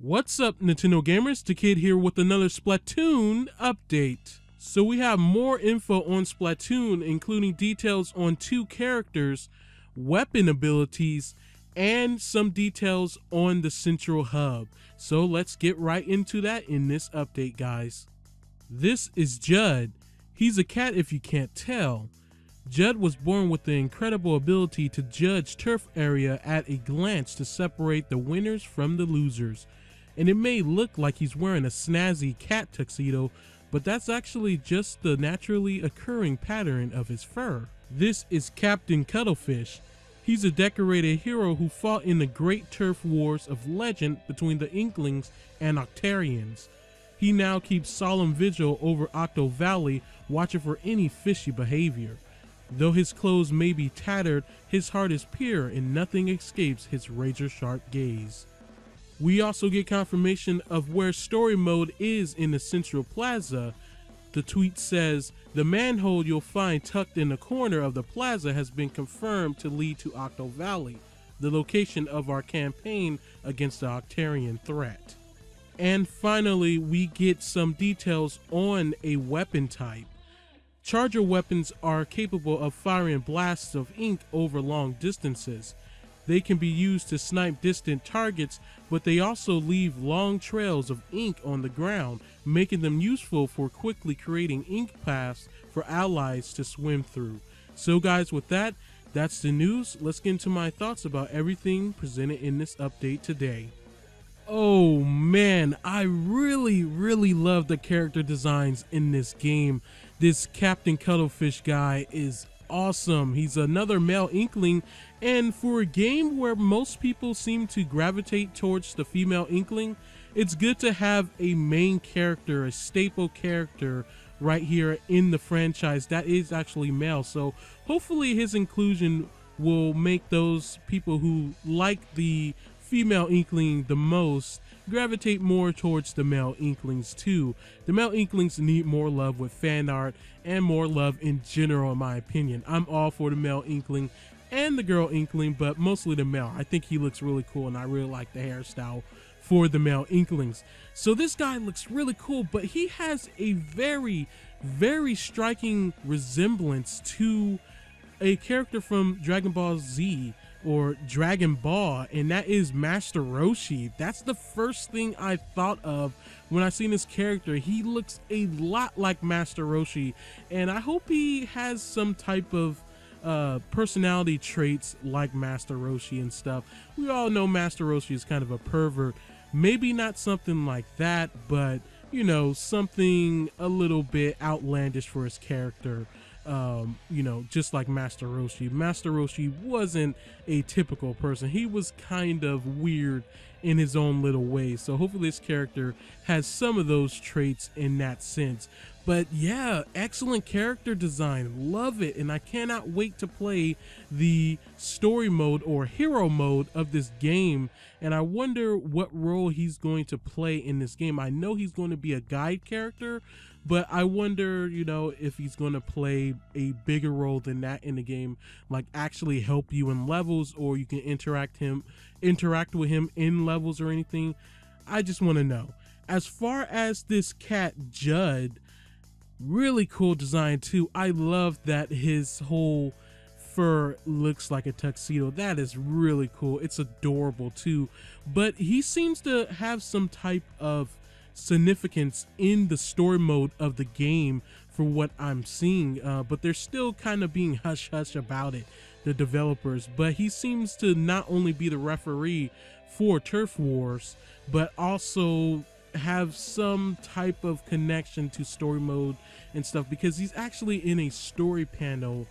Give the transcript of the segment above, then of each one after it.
What's up, Nintendo gamers? The Kid here with another Splatoon update. So we have more info on Splatoon, including details on 2 characters, weapon abilities, and some details on the central hub. So let's get right into that in this update, guys. This is Judd. He's a cat if you can't tell. Judd was born with the incredible ability to judge turf area at a glance to separate the winners from the losers. And it may look like he's wearing a snazzy cat tuxedo, but that's actually just the naturally occurring pattern of his fur. This is Captain Cuttlefish. He's a decorated hero who fought in the great turf wars of legend between the Inklings and Octarians. He now keeps solemn vigil over Octo Valley, watching for any fishy behavior. Though his clothes may be tattered, his heart is pure and nothing escapes his razor-sharp gaze. We also get confirmation of where story mode is in the central plaza. The tweet says, "The manhole you'll find tucked in the corner of the plaza has been confirmed to lead to Octo Valley, the location of our campaign against the Octarian threat." And finally, we get some details on a weapon type. Charger weapons are capable of firing blasts of ink over long distances. They can be used to snipe distant targets, but they also leave long trails of ink on the ground, making them useful for quickly creating ink paths for allies to swim through. So guys, with that, that's the news. Let's get into my thoughts about everything presented in this update today. Oh man, I really love the character designs in this game. This Captain Cuttlefish guy is awesome. He's another male Inkling, and for a game where most people seem to gravitate towards the female Inkling, it's good to have a main character, a staple character right here in the franchise that is actually male. So hopefully his inclusion will make those people who like the female Inkling the most gravitate more towards the male Inklings too. The male Inklings need more love with fan art and more love in general, in my opinion. I'm all for the male Inkling and the girl Inkling, but mostly the male. I think he looks really cool, and I really like the hairstyle for the male Inklings. So this guy looks really cool, but he has a very striking resemblance to a character from Dragon Ball Z or Dragon Ball, and that is Master Roshi. That's the first thing I thought of when I seen this character. He looks a lot like Master Roshi, and I hope he has some type of personality traits like Master Roshi and stuff. We all know Master Roshi is kind of a pervert. Maybe not something like that, but you know, something a little bit outlandish for his character. You know, just like Master Roshi. Master Roshi wasn't a typical person. He was kind of weird in his own little way. So hopefully this character has some of those traits in that sense. But yeah, excellent character design. Love it. And I cannot wait to play the story mode or hero mode of this game. And I wonder what role he's going to play in this game. I know he's going to be a guide character, but I wonder, you know, if he's going to play a bigger role than that in the game, like actually help you in levels, or you can interact with him in levels or anything. I just want to know. As far as this cat Judd, really cool design too. I love that his whole fur looks like a tuxedo. That is really cool. It's adorable too. But he seems to have some type of significance in the story mode of the game for what I'm seeing, but they're still kind of being hush-hush about it, the developers. But he seems to not only be the referee for Turf Wars, but also have some type of connection to story mode and stuff, because he's actually in a story panel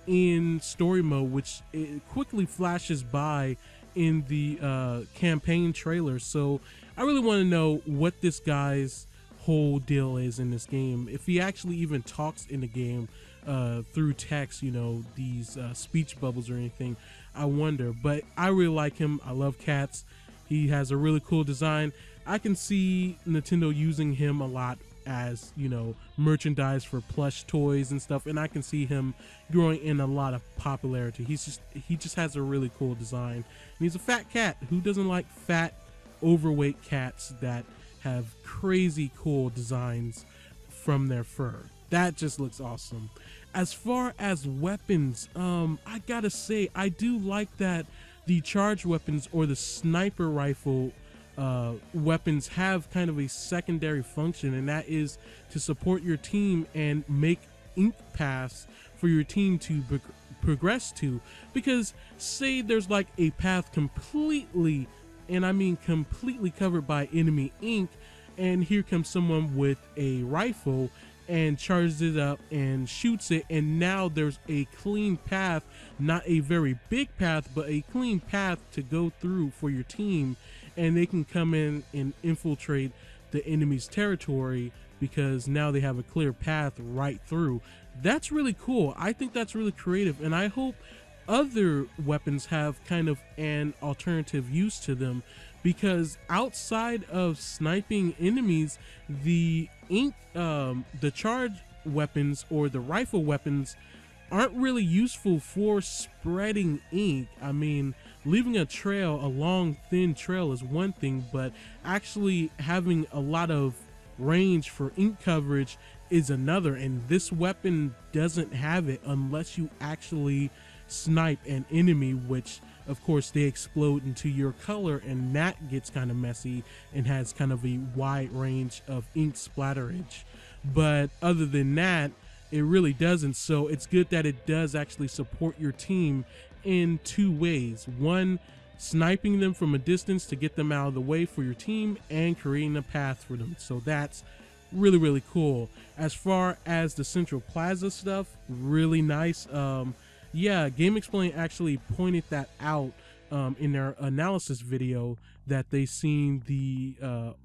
in story mode, which it quickly flashes by in the campaign trailer. So I really want to know what this guy's whole deal is in this game, if he actually even talks in the game through text, you know, these speech bubbles or anything. I wonder, but I really like him. I love cats. He has a really cool design. I can see Nintendo using him a lot as, you know, merchandise for plush toys and stuff, and I can see him growing in a lot of popularity. He just has a really cool design, and he's a fat cat. Who doesn't like fat overweight cats that have crazy cool designs from their fur. That just looks awesome. As far as weapons, I gotta say, I do like that the charged weapons or the sniper rifle weapons have kind of a secondary function, and that is to support your team and make ink paths for your team to progress to. Because say there's like a path completely, and I mean completely, covered by enemy ink, and here comes someone with a rifle and charges it up and shoots it, and now there's a clean path, not a very big path, but a clean path to go through for your team, and they can come in and infiltrate the enemy's territory because now they have a clear path right through. That's really cool. I think that's really creative, and I hope other weapons have kind of an alternative use to them, because outside of sniping enemies, the charged weapons or the rifle weapons aren't really useful for spreading ink. I mean, leaving a trail, a long thin trail, is one thing, but actually having a lot of range for ink coverage is another, and this weapon doesn't have it unless you actually snipe an enemy, which of course they explode into your color, and that gets kind of messy and has kind of a wide range of ink splatterage. But other than that, it really doesn't. So it's good that it does actually support your team in two ways: one, sniping them from a distance to get them out of the way for your team, and creating a path for them. So that's really, really cool. As far as the Central Plaza stuff, really nice. Yeah, Game Explain actually pointed that out in their analysis video, that they seen the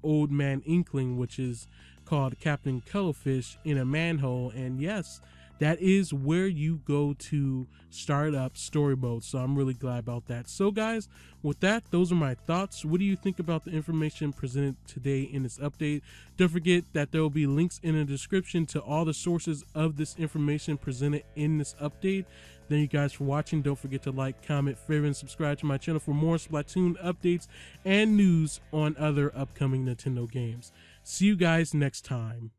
old man inkling, which is called Captain Cuttlefish, in a manhole, and yes, that is where you go to start up story mode. So I'm really glad about that. So guys, with that, those are my thoughts. What do you think about the information presented today in this update? Don't forget that there will be links in the description to all the sources of this information presented in this update. Thank you guys for watching. Don't forget to like, comment, favorite, and subscribe to my channel for more Splatoon updates and news on other upcoming Nintendo games. See you guys next time.